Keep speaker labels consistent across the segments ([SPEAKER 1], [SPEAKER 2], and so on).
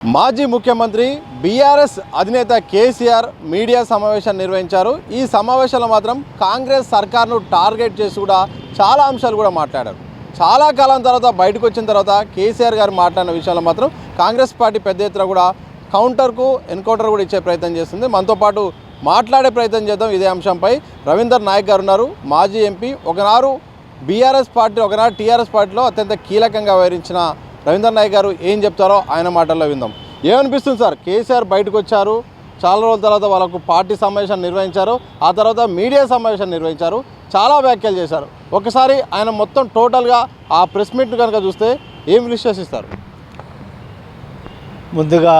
[SPEAKER 1] మాజీ ముఖ్యమంత్రి బీఆర్ఎస్ అధినేత కేసీఆర్ మీడియా సమావేశం నిర్వహించారు. ఈ సమావేశంలో మాత్రం కాంగ్రెస్ సర్కార్ను టార్గెట్ చేసి కూడా చాలా అంశాలు కూడా మాట్లాడారు. చాలా కాలం తర్వాత బయటకు వచ్చిన తర్వాత కేసీఆర్ గారు మాట్లాడిన విషయంలో మాత్రం కాంగ్రెస్ పార్టీ పెద్ద ఎత్తున కూడా ఎన్కౌంటర్ కూడా ఇచ్చే ప్రయత్నం చేస్తుంది. మనతో పాటు మాట్లాడే ప్రయత్నం చేద్దాం. ఇదే అంశంపై రవీందర్ నాయక్ గారు ఉన్నారు. మాజీ ఎంపీ, ఒకనాడు బీఆర్ఎస్ పార్టీ, ఒకనాడు టీఆర్ఎస్ పార్టీలో అత్యంత కీలకంగా వ్యవహరించిన రవీందర్ నాయక్ గారు ఏం చెప్తారో ఆయన మాటల్లో విందాం. ఏమనిపిస్తుంది సార్? కేసీఆర్ బయటకు వచ్చారు, చాలా రోజుల తర్వాత వాళ్ళకు పార్టీ సమావేశం నిర్వహించారు, ఆ తర్వాత మీడియా సమావేశం నిర్వహించారు, చాలా వ్యాఖ్యలు చేశారు. ఒకసారి ఆయన మొత్తం టోటల్గా ఆ ప్రెస్ మీట్ కనుక చూస్తే ఏం విశ్లేషిస్తారు?
[SPEAKER 2] ముందుగా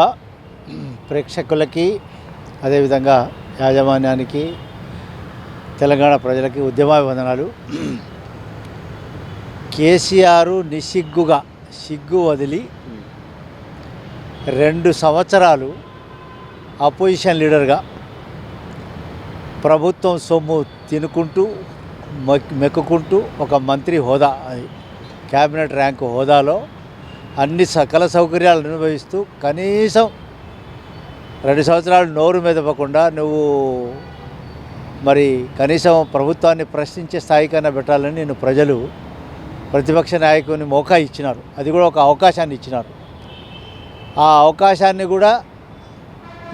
[SPEAKER 2] ప్రేక్షకులకి, అదేవిధంగా యాజమాన్యానికి, తెలంగాణ ప్రజలకి ఉద్యమాభివందనాలు. కేసీఆర్ నిస్సిగ్గుగా సిగ్గు వదిలి 2 సంవత్సరాలు అపోజిషన్ లీడర్గా ప్రభుత్వం సొమ్ము తినుకుంటూ మెక్కుకుంటూ ఒక మంత్రి హోదా, క్యాబినెట్ ర్యాంకు హోదాలో అన్ని సకల సౌకర్యాలు అనుభవిస్తూ కనీసం 2 సంవత్సరాలు నోరు మెదపకుండా నువ్వు మరి కనీసం ప్రభుత్వాన్ని ప్రశ్నించే స్థాయికైనా పెట్టాలని నేను ప్రజలు ప్రతిపక్ష నాయకుని మోకా ఇచ్చినారు. అది కూడా ఒక అవకాశాన్ని ఇచ్చినారు. ఆ అవకాశాన్ని కూడా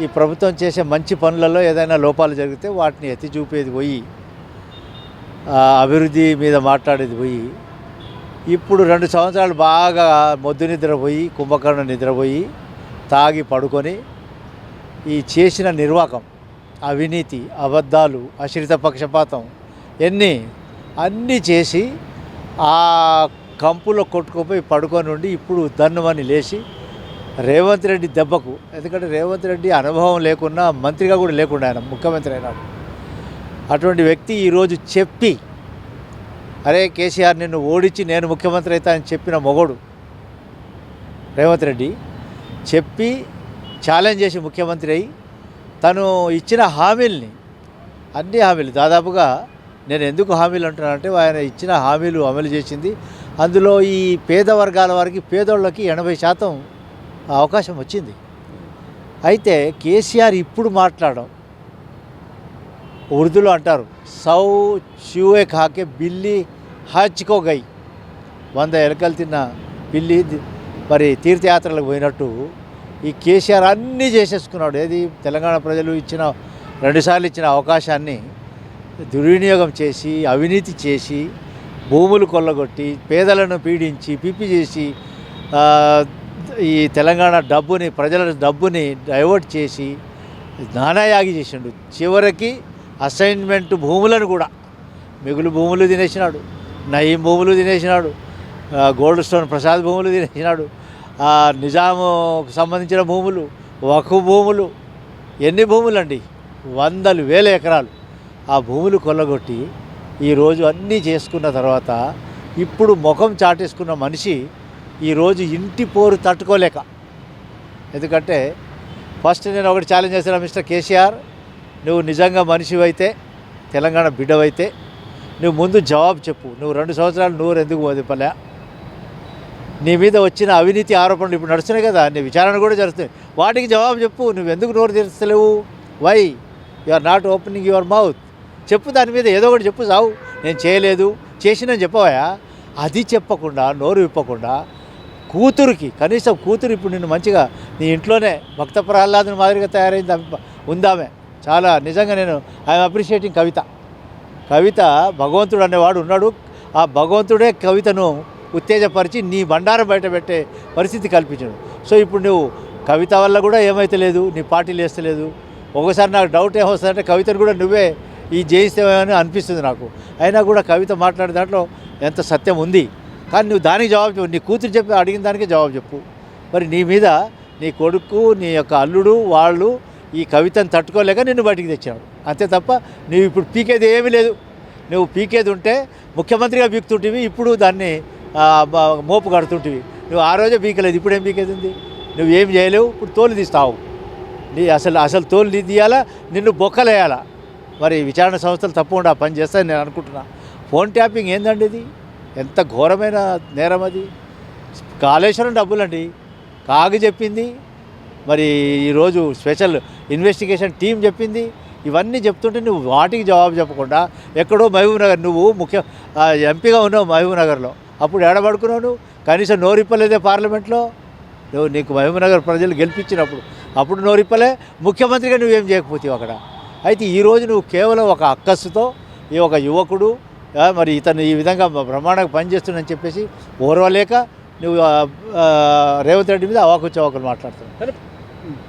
[SPEAKER 2] ఈ ప్రభుత్వం చేసే మంచి పనులలో ఏదైనా లోపాలు జరిగితే వాటిని ఎత్తి చూపేది పోయి, అభివృద్ధి మీద మాట్లాడేది పోయి, ఇప్పుడు 2 సంవత్సరాలు బాగా మొద్దు నిద్రపోయి, కుంభకర్ణ నిద్రపోయి, తాగి పడుకొని ఈ చేసిన నిర్వాకం, అవినీతి, అబద్ధాలు, అశ్రిత పక్షపాతం అన్నీ చేసి ఆ కంపులో కొట్టుకుపోయి పడుకొని ఉండి ఇప్పుడు దన్నుమని లేచి రేవంత్ రెడ్డి దెబ్బకు, ఎందుకంటే రేవంత్ రెడ్డి అనుభవం లేకున్నా, మంత్రిగా కూడా లేకుండా ఆయన ముఖ్యమంత్రి అయినాడు. అటువంటి వ్యక్తి ఈరోజు చెప్పి, అరే కేసీఆర్ నిన్ను ఓడించి నేను ముఖ్యమంత్రి అవుతా అని చెప్పిన మొగోడు రేవంత్ రెడ్డి చెప్పి ఛాలెంజ్ చేసి ముఖ్యమంత్రి అయి తను ఇచ్చిన హామీల్ని, అన్ని హామీలు దాదాపుగా, నేను ఎందుకు హామీలు అంటున్నానంటే ఆయన ఇచ్చిన హామీలు అమలు చేసింది. అందులో ఈ పేద వర్గాల వారికి, పేదోళ్ళకి 80% అవకాశం వచ్చింది. అయితే కేసీఆర్ ఇప్పుడు మాట్లాడడం, ఉర్దూలో అంటారు సౌ చూఏ కాకే బిల్లి హాచ్కో గై, 100 ఎలకలు తిన్న పిల్లి మరి తీర్థయాత్రలకు పోయినట్టు ఈ కేసీఆర్ అన్నీ చేసేసుకున్నాడు. ఏది తెలంగాణ ప్రజలు ఇచ్చిన 2 సార్లు ఇచ్చిన అవకాశాన్ని దుర్వినియోగం చేసి, అవినీతి చేసి, భూములు కొల్లగొట్టి, పేదలను పీడించి, పిప్పి చేసి, ఈ తెలంగాణ డబ్బుని, ప్రజల డబ్బుని డైవర్ట్ చేసి నానాయాగి చేసిండు. చివరికి అసైన్మెంట్ భూములను కూడా, మిగులు భూములు తినేసినాడు, నయీం భూములు తినేసినాడు, గోల్డ్ స్టోన్ ప్రసాద్ భూములు తినేసినాడు, నిజాముకు సంబంధించిన భూములు, వఖు భూములు, ఎన్ని భూములు అండి, 100,000 ఎకరాలు ఆ భూములు కొల్లగొట్టి ఈరోజు అన్నీ చేసుకున్న తర్వాత ఇప్పుడు ముఖం చాటేసుకున్న మనిషి ఈరోజు ఇంటి పోరు తట్టుకోలేక, ఎందుకంటే ఫస్ట్ నేను ఒకటి ఛాలెంజ్ చేస్తున్నా, మిస్టర్ కేసీఆర్, నువ్వు నిజంగా మనిషివైతే, తెలంగాణ బిడ్డవైతే నువ్వు ముందు జవాబు చెప్పు. నువ్వు 2 సంవత్సరాలు నోరు ఎందుకు వదిపలే? నీ మీద వచ్చిన అవినీతి ఆరోపణలు ఇప్పుడు నడుస్తున్నాయి కదా, నీ విచారణ కూడా జరుగుతుంది, వాటికి జవాబు చెప్పు. నువ్వు ఎందుకు నోరు తెరుస్తలేవు? Why you are not opening your mouth? చెప్పు, దాని మీద ఏదో ఒకటి చెప్పు. సావు, నేను చేయలేదు, చేసినని చెప్పవా? అది చెప్పకుండా, నోరు విప్పకుండా, కూతురికి కనీసం కూతురు ఇప్పుడు నిన్ను మంచిగా నీ ఇంట్లోనే భక్త ప్రహ్లాదుని మాదిరిగా తయారైంది ఉందామె. చాలా నిజంగా నేను ఐఎమ్ అప్రిషియేటింగ్ కవిత భగవంతుడు అనేవాడు ఉన్నాడు. ఆ భగవంతుడే కవితను ఉత్తేజపరిచి నీ బండారం బయట పెట్టే పరిస్థితి కల్పించాడు. సో ఇప్పుడు నువ్వు కవిత వల్ల కూడా ఏమైతే లేదు, నీ పార్టీలు వేస్తలేదు. ఒకసారి నాకు డౌట్ ఏమొస్తుందంటే కవితను కూడా నువ్వే ఈ జయిస్తేమని అనిపిస్తుంది నాకు. అయినా కూడా కవిత మాట్లాడే దాంట్లో ఎంత సత్యం ఉంది. కానీ నువ్వు దానికి జవాబు చెప్పు. నీ కూతురు చెప్పి అడిగిన దానికే జవాబు చెప్పు. మరి నీ మీద నీ కొడుకు, నీ యొక్క అల్లుడు, వాళ్ళు ఈ కవితను తట్టుకోలేక నిన్ను బయటికి తెచ్చాడు. అంతే తప్ప నువ్వు ఇప్పుడు పీకేది ఏమీ లేదు. నువ్వు పీకేది ఉంటే ముఖ్యమంత్రిగా పీకుతుంటివి, ఇప్పుడు దాన్ని మోపు కడుతుంటివి. నువ్వు ఆ రోజే పీకలేదు, ఇప్పుడు ఏం పీకేది ఉంది? నువ్వేం చేయలేవు. ఇప్పుడు తోలు తీస్తావు. నీ అసలు తోలు తీయాలా, నిన్ను బొక్కలేయాలా? మరి విచారణ సంస్థలు తప్పకుండా పని చేస్తాయని నేను అనుకుంటున్నా. ఫోన్ ట్యాపింగ్ ఏందండి ఇది? ఎంత ఘోరమైన నేరం అది. కాళేశ్వరం డబ్బులండి, కాగు చెప్పింది మరి ఈరోజు స్పెషల్ ఇన్వెస్టిగేషన్ టీం చెప్పింది. ఇవన్నీ చెప్తుంటే నువ్వు వాటికి జవాబు చెప్పకుండా ఎక్కడో మహబూబ్ నగర్, నువ్వు ఎంపీగా ఉన్నావు మహబూబ్ నగర్లో, అప్పుడు ఏడబడుకున్నావు నువ్వు? కనీసం నోరిప్పలేదే పార్లమెంట్లో. నీకు మహబూబ్ నగర్ ప్రజలు గెలిపించినప్పుడు అప్పుడు నోరిప్పలే, ముఖ్యమంత్రిగా నువ్వేం చేయకపోతావు అక్కడ. అయితే ఈరోజు నువ్వు కేవలం ఒక అక్కస్సుతో ఈ ఒక యువకుడు మరి ఇతను ఈ విధంగా బ్రహ్మాండంగా పనిచేస్తుందని చెప్పేసి ఓర్వలేక నువ్వు రేవంత్ రెడ్డి మీద అవాకు చవాకులు మాట్లాడుతున్నావు.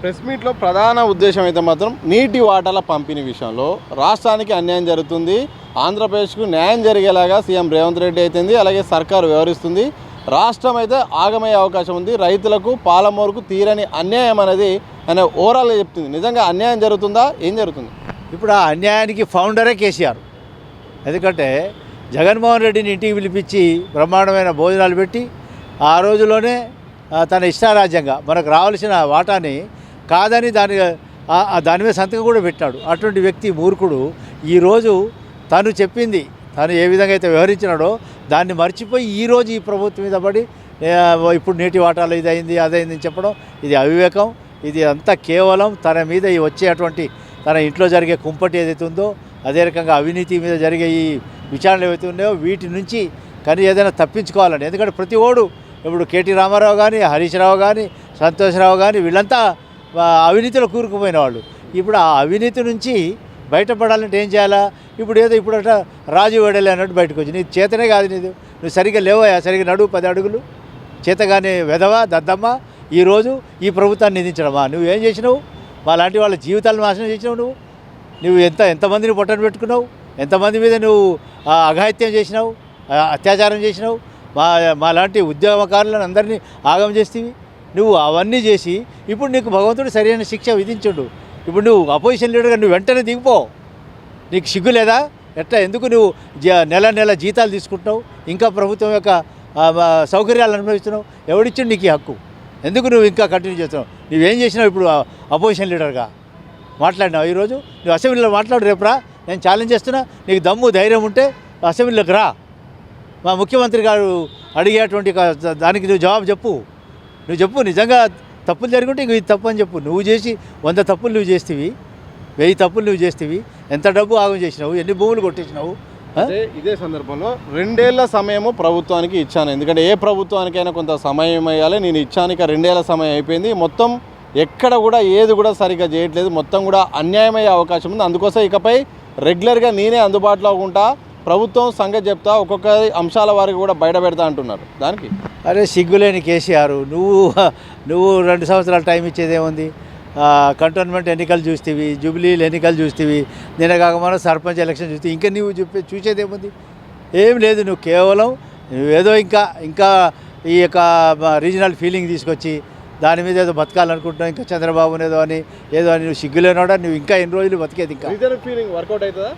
[SPEAKER 1] ప్రెస్ మీట్లో ప్రధాన ఉద్దేశం అయితే మాత్రం నీటి వాటాల పంపిణీ విషయంలో రాష్ట్రానికి అన్యాయం జరుగుతుంది, ఆంధ్రప్రదేశ్కు న్యాయం జరిగేలాగా సీఎం రేవంత్ రెడ్డి అయితేంది, అలాగే సర్కారు వ్యవహరిస్తుంది, రాష్ట్రం అయితే ఆగమయ్యే అవకాశం ఉంది, రైతులకు పాలమూరుకు తీరని అన్యాయం అనేది ఆయన ఓవరాల్గా చెప్తుంది. నిజంగా అన్యాయం జరుగుతుందా? ఏం జరుగుతుంది?
[SPEAKER 2] ఇప్పుడు ఆ అన్యాయానికి ఫౌండరే కేసీఆర్. ఎందుకంటే జగన్మోహన్ రెడ్డిని ఇంటికి పిలిపించి బ్రహ్మాండమైన భోజనాలు పెట్టి ఆ రోజులోనే తన ఇష్టారాజ్యంగా మనకు రావాల్సిన వాటాని కాదని దాని మీద సంతకం కూడా పెట్టాడు. అటువంటి వ్యక్తి మూర్ఖుడు ఈరోజు తను చెప్పింది, తను ఏ విధంగా అయితే వ్యవహరించినాడో దాన్ని మర్చిపోయి ఈరోజు ఈ ప్రభుత్వం మీద పడి ఇప్పుడు నీటి వాటాలు ఇది అయింది అదైంది అని చెప్పడం ఇది అవివేకం. ఇది అంతా కేవలం తన మీద వచ్చేటువంటి తన ఇంట్లో జరిగే కుంపటి ఏదైతే ఉందో, అదే రకంగా అవినీతి మీద జరిగే ఈ విచారణలు ఏవైతే ఉన్నాయో వీటి నుంచి కానీ ఏదైనా తప్పించుకోవాలని. ఎందుకంటే ప్రతి ఓడు ఇప్పుడు కేటీ రామారావు కానీ, హరీష్ రావు కానీ, సంతోష్రావు కానీ వీళ్ళంతా అవినీతిలో కూరుకుపోయిన వాళ్ళు. ఇప్పుడు ఆ అవినీతి నుంచి బయటపడాలంటే ఏం చేయాలా? ఇప్పుడు ఏదో ఇప్పుడట రాజు వెడలే అన్నట్టు బయటకు వచ్చి నీ చేతనే కాదు, నువ్వు సరిగ్గా లేవయా, సరిగ్గా నడువు 10 అడుగులు చేతగానే వెధవా దద్దమ్మ ఈరోజు ఈ ప్రభుత్వాన్ని నిందించడమా? నువ్వేం చేసినావు? లాంటి వాళ్ళ జీవితాలను నాశనం చేసినావు. నువ్వు ఎంతమందిని పొట్టను పెట్టుకున్నావు, ఎంతమంది మీద నువ్వు అఘాయిత్యం చేసినావు, అత్యాచారం చేసినావు, మా లాంటి ఉద్యమకారులను అందరినీ ఆగం చేస్తేవి. నువ్వు అవన్నీ చేసి ఇప్పుడు నీకు భగవంతుడు సరైన శిక్ష విధించుడు. ఇప్పుడు నువ్వు అపోజిషన్ లీడర్గా నువ్వు వెంటనే దిగిపో. నీకు సిగ్గు లేదా? ఎట్లా ఎందుకు నువ్వు నెల జీతాలు తీసుకుంటున్నావు, ఇంకా ప్రభుత్వం యొక్క సౌకర్యాలు అనుభవిస్తున్నావు? ఎవడిచ్చాడు నీకు ఈ హక్కు? ఎందుకు నువ్వు ఇంకా కంటిన్యూ చేస్తున్నావు? నువ్వేం చేసినావు? ఇప్పుడు అపోజిషన్ లీడర్గా మాట్లాడినావు. ఈరోజు నువ్వు అసెంబ్లీలో మాట్లాడు, రేపురా నేను ఛాలెంజ్ చేస్తున్నా. నీకు దమ్ము ధైర్యం ఉంటే అసెంబ్లీలోకి రా, మా ముఖ్యమంత్రి గారు అడిగేటువంటి దానికి నువ్వు జవాబు చెప్పు. నువ్వు చెప్పు, నిజంగా తప్పులు జరుగుంటే ఇంక ఇది తప్పు అని చెప్పు. నువ్వు చేసి 100 తప్పులు నువ్వు చేస్తేవి, 1000 తప్పులు నువ్వు చేస్తేవి, ఎంత డబ్బు ఆగం చేసినావు, ఎన్ని భూములు కొట్టేసినావు.
[SPEAKER 1] ఇదే సందర్భంలో 2 ఏళ్ల సమయము ప్రభుత్వానికి ఇచ్చాను. ఎందుకంటే ఏ ప్రభుత్వానికైనా కొంత సమయం వేయాలి. నేను ఇచ్చాను, ఇక 2 ఏళ్ల సమయం అయిపోయింది. మొత్తం ఎక్కడ కూడా ఏది కూడా సరిగ్గా చేయట్లేదు, మొత్తం కూడా అన్యాయమయ్యే అవకాశం ఉంది. అందుకోసం ఇకపై రెగ్యులర్గా నేనే అందుబాటులో ఉంటా, ప్రభుత్వం సంగతి చెప్తా, ఒక్కొక్క అంశాల వారికి కూడా బయట పెడతా అంటున్నారు. దానికి
[SPEAKER 2] అరే సిగ్గులేని కేసీఆర్, నువ్వు 2 సంవత్సరాలు టైం ఇచ్చేదేముంది? కంటోన్మెంట్ ఎన్నికలు చూస్తేవి, జూబ్లీలు ఎన్నికలు చూస్తేవి, నిన్నగాక మనం సర్పంచ్ ఎలక్షన్ చూస్తే ఇంకా నువ్వు చూసేదేముంది? ఏం లేదు. నువ్వు కేవలం నువ్వేదో ఇంకా ఈ యొక్క రీజనల్ ఫీలింగ్ తీసుకొచ్చి దాని మీద ఏదో బతకాలనుకుంటున్నావు, ఇంకా చంద్రబాబుని ఏదో అని నువ్వు సిగ్గులేనోడా? నువ్వు ఇంకా ఎన్ని రోజులు బతికేది? ఇంకా
[SPEAKER 1] రీజనల్ ఫీలింగ్ వర్కౌట్ అవుతుందా?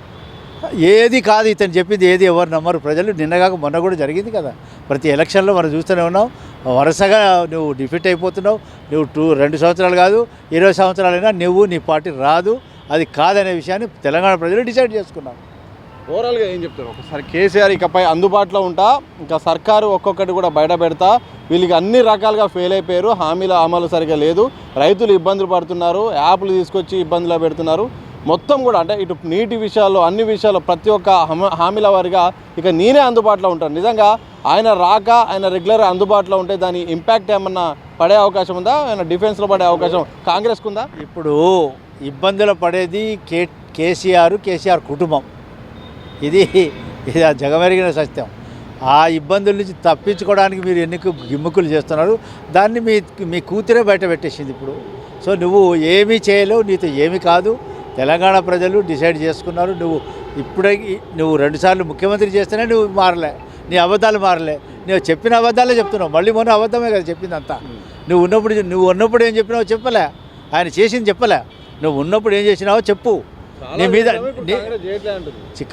[SPEAKER 2] ఏది కాదు. ఇతను చెప్పింది ఏది ఎవరు నమ్మరు ప్రజలు. నిన్నగాక మొన్న కూడా జరిగింది కదా, ప్రతి ఎలక్షన్లో మనం చూస్తూనే ఉన్నాం. వరుసగా నువ్వు డిఫీట్ అయిపోతున్నావు. నువ్వు 2 సంవత్సరాలు కాదు 20 సంవత్సరాలైనా నువ్వు నీ పార్టీ రాదు. అది కాదనే విషయాన్ని తెలంగాణ ప్రజలు డిసైడ్ చేసుకున్నారు.
[SPEAKER 1] ఓవరాల్గా ఏం చెప్తారు? ఒకసారి కేసీఆర్ ఇకపై అందుబాటులో ఉంటా, ఇంకా సర్కారు ఒక్కొక్కటి కూడా బయట పెడతా, వీళ్ళకి అన్ని రకాలుగా ఫెయిల్ అయిపోయారు, హామీల అమలు సరిగా లేదు, రైతులు ఇబ్బందులు పడుతున్నారు, యాప్లు తీసుకొచ్చి ఇబ్బందులు పెడుతున్నారు, మొత్తం కూడా అంటే ఇటు నీటి విషయాల్లో అన్ని విషయాల్లో ప్రతి ఒక్క హామీల వారిగా ఇక నేనే అందుబాటులో ఉంటాను. నిజంగా ఆయన రాక ఆయన రెగ్యులర్ అందుబాటులో ఉంటే దాని ఇంపాక్ట్ ఏమన్నా పడే అవకాశం ఉందా? ఆయన డిఫెన్స్లో పడే అవకాశం కాంగ్రెస్కు ఉందా?
[SPEAKER 2] ఇప్పుడు ఇబ్బందులు పడేది కేసీఆర్ కుటుంబం. ఇది జగమెరిగిన సత్యం. ఆ ఇబ్బందుల నుంచి తప్పించుకోవడానికి మీరు ఎన్ని గిమ్ముకులు చేస్తున్నారు, దాన్ని మీ కూతురే బయట పెట్టేసింది ఇప్పుడు. సో నువ్వు ఏమీ చేయలేవు, నీతో ఏమీ కాదు. తెలంగాణ ప్రజలు డిసైడ్ చేసుకున్నారు. నువ్వు 2 సార్లు ముఖ్యమంత్రి చేస్తేనే నువ్వు మారలే, నీ అబద్ధాలు మారలే. నువ్వు చెప్పిన అబద్ధాలే చెప్తున్నావు, మళ్ళీ మొన్న అబద్ధమే కదా చెప్పిందంతా. నువ్వు ఉన్నప్పుడు ఏం చెప్పినావో చెప్పలే, ఆయన చేసింది చెప్పలే. నువ్వు ఉన్నప్పుడు ఏం చేసినావో చెప్పు. నీ మీద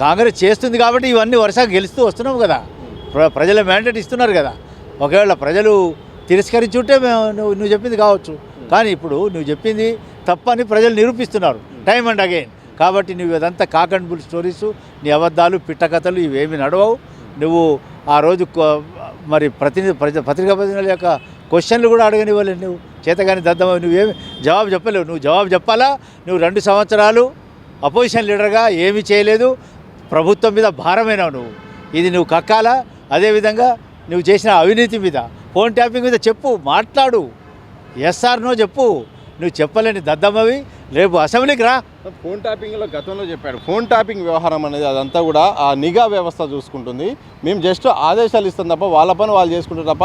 [SPEAKER 2] కాంగ్రెస్ చేస్తుంది కాబట్టి ఇవన్నీ వరుసగా గెలుస్తూ వస్తున్నావు కదా, ప్రజల మ్యాండేట్ ఇస్తున్నారు కదా. ఒకవేళ ప్రజలు తిరస్కరించుంటే నువ్వు చెప్పింది కావచ్చు, కానీ ఇప్పుడు నువ్వు చెప్పింది తప్పని ప్రజలు నిరూపిస్తున్నారు టైమ్ అండ్ అగైన్. కాబట్టి నువ్వు ఇదంతా కాక్ అండ్ బుల్ స్టోరీసు, నీ అబద్ధాలు పిట్టకథలు ఇవేమి నడవవు. నువ్వు ఆ రోజు మరి పత్రికా ప్రతినిధుల యొక్క క్వశ్చన్లు కూడా అడగనివ్వలేవు నువ్వు. చేతగాని దద్దమ్మ నువ్వేమి జవాబు చెప్పలేవు. నువ్వు జవాబు చెప్పాలా? నువ్వు 2 సంవత్సరాలు అపోజిషన్ లీడర్గా ఏమీ చేయలేదు, ప్రభుత్వం మీద భారమైనావు నువ్వు. ఇది నువ్వు కక్కాలా? అదేవిధంగా నువ్వు చేసిన అవినీతి మీద, ఫోన్ ట్యాపింగ్ మీద చెప్పు, మాట్లాడు, ఎస్ఆర్ నో చెప్పు. నువ్వు చెప్పలేని దద్దమ్మవి రేపు అసెంబ్లీకి రా.
[SPEAKER 1] ఫోన్ ట్యాపింగ్లో గతంలో చెప్పాడు, ఫోన్ ట్యాపింగ్ వ్యవహారం అనేది అదంతా కూడా ఆ నిఘా వ్యవస్థ చూసుకుంటుంది. మేము జస్ట్ ఆదేశాలు ఇస్తాం తప్ప వాళ్ళ పని వాళ్ళు చేసుకుంటారు తప్ప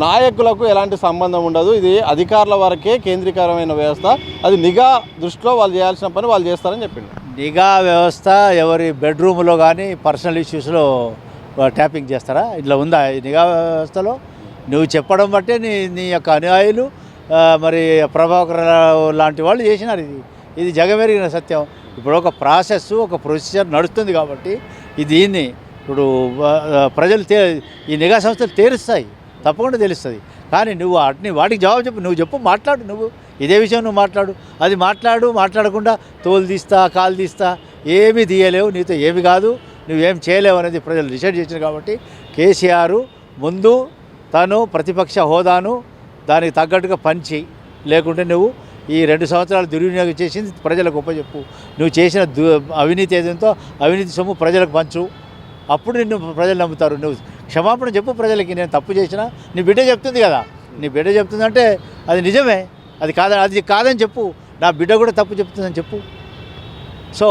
[SPEAKER 1] నాయకులకు ఎలాంటి సంబంధం ఉండదు. ఇది అధికారుల వరకే కేంద్రీకరమైన వ్యవస్థ. అది నిఘా దృష్టిలో వాళ్ళు చేయాల్సిన పని వాళ్ళు చేస్తారని చెప్పిండు.
[SPEAKER 2] నిఘా వ్యవస్థ ఎవరి బెడ్రూమ్లో కానీ పర్సనల్ ఇష్యూస్లో ట్యాపింగ్ చేస్తారా? ఇట్లా ఉందా ఈ నిఘా వ్యవస్థలో? నువ్వు చెప్పడం బట్టే నీ యొక్క అనుయాయులు మరి ప్రభాకర్ లాంటి వాళ్ళు చేసినారు. ఇది జగమెరిగిన సత్యం. ఇప్పుడు ఒక ప్రాసెస్, ఒక ప్రొసీజర్ నడుస్తుంది కాబట్టి దీన్ని ఇప్పుడు ప్రజలు ఈ నిఘా సంస్థలు తేలుస్తాయి, తప్పకుండా తెలుస్తుంది. కానీ నువ్వు వాటికి జవాబు చెప్పు, నువ్వు చెప్పు, మాట్లాడు. నువ్వు ఇదే విషయం నువ్వు మాట్లాడు. అది మాట్లాడకుండా తోలు తీస్తా, కాలు తీస్తా, ఏమీ తీయలేవు, నీతో ఏమి కాదు, నువ్వేం చేయలేవు అనేది ప్రజలు డిసైడ్ చేశారు. కాబట్టి కేసీఆర్ ముందు తను ప్రతిపక్ష హోదాను దానికి తగ్గట్టుగా పంచి, లేకుంటే నువ్వు ఈ 2 సంవత్సరాలు దుర్వినియోగం చేసింది ప్రజలకు ఉపచెప్పు. నువ్వు చేసిన అవినీతి ఏదంతో అవినీతి సొమ్ము ప్రజలకు పంచు, అప్పుడు నిన్ను ప్రజలు నమ్ముతారు. నువ్వు క్షమాపణ చెప్పు ప్రజలకి, నేను తప్పు చేసినా. నీ బిడ్డ చెప్తుంది కదా, నీ బిడ్డ చెప్తుందంటే అది నిజమే, అది కాదని చెప్పు. నా బిడ్డ కూడా తప్పు చెప్తుందని చెప్పు. సో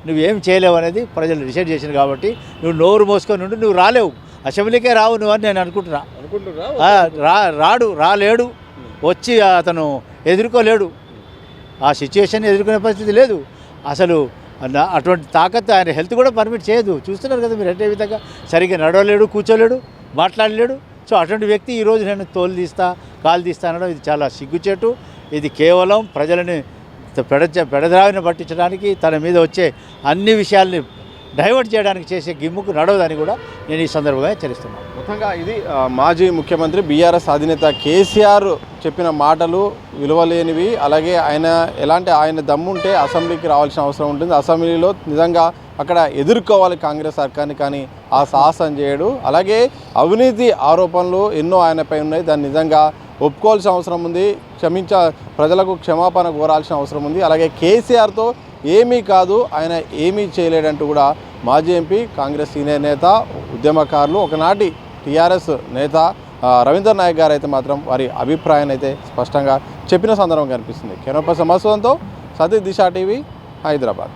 [SPEAKER 2] నువ్వేం చేయలేవు అనేది ప్రజలు డిసైడ్ చేసినారు. కాబట్టి నువ్వు నోరు మోసుకొని ఉండి నువ్వు రాలేవు, అసెంబ్లీకే రావు నువ్వు అని నేను అనుకుంటున్నా. రాలేడు, వచ్చి అతను ఎదుర్కోలేడు, ఆ సిచ్యువేషన్ ఎదుర్కొనే పరిస్థితి లేదు అసలు. అటువంటి తాకత్తు ఆయన హెల్త్ కూడా పర్మిట్ చేయదు. చూస్తున్నారు కదా మీరు, అంటే విధంగా సరిగ్గా నడవలేడు, కూర్చోలేడు, మాట్లాడలేడు. సో అటువంటి వ్యక్తి ఈరోజు నేను తోలు తీస్తా, కాలు తీస్తా అనడం ఇది చాలా సిగ్గుచేటు. ఇది కేవలం ప్రజలని పెడద్రావిని పట్టించడానికి, తన మీద వచ్చే అన్ని విషయాల్ని డైవర్ట్ చేయడానికి చేసే గిమ్ముకు నడవదని కూడా నేను ఈ సందర్భంగా హెచ్చరిస్తున్నాను.
[SPEAKER 1] మొత్తంగా ఇది మాజీ ముఖ్యమంత్రి బీఆర్ఎస్ అధినేత కేసీఆర్ చెప్పిన మాటలు విలువలేనివి. అలాగే ఆయన దమ్ముంటే అసెంబ్లీకి రావాల్సిన అవసరం ఉంటుంది. అసెంబ్లీలో నిజంగా అక్కడ ఎదుర్కోవాలి కాంగ్రెస్ సర్కార్ని, కానీ ఆ సాహసం చేయడు. అలాగే అవినీతి ఆరోపణలు ఎన్నో ఆయనపై ఉన్నాయి, దాన్ని నిజంగా ఒప్పుకోవాల్సిన అవసరం ఉంది. ప్రజలకు క్షమాపణ కోరాల్సిన అవసరం ఉంది. అలాగే కేసీఆర్తో ఏమీ కాదు, ఆయన ఏమీ చేయలేడంటూ కూడా మాజీ ఎంపీ, కాంగ్రెస్ సీనియర్ నేత, ఉద్యమకారులు, ఒకనాటి టీఆర్ఎస్ నేత రవీందర్ నాయక్ గారు అయితే మాత్రం వారి అభిప్రాయాన్ని అయితే స్పష్టంగా చెప్పిన సందర్భం కనిపిస్తుంది. కెనోప సమాసంతో సతీష్ దిశ టీవీ, హైదరాబాద్.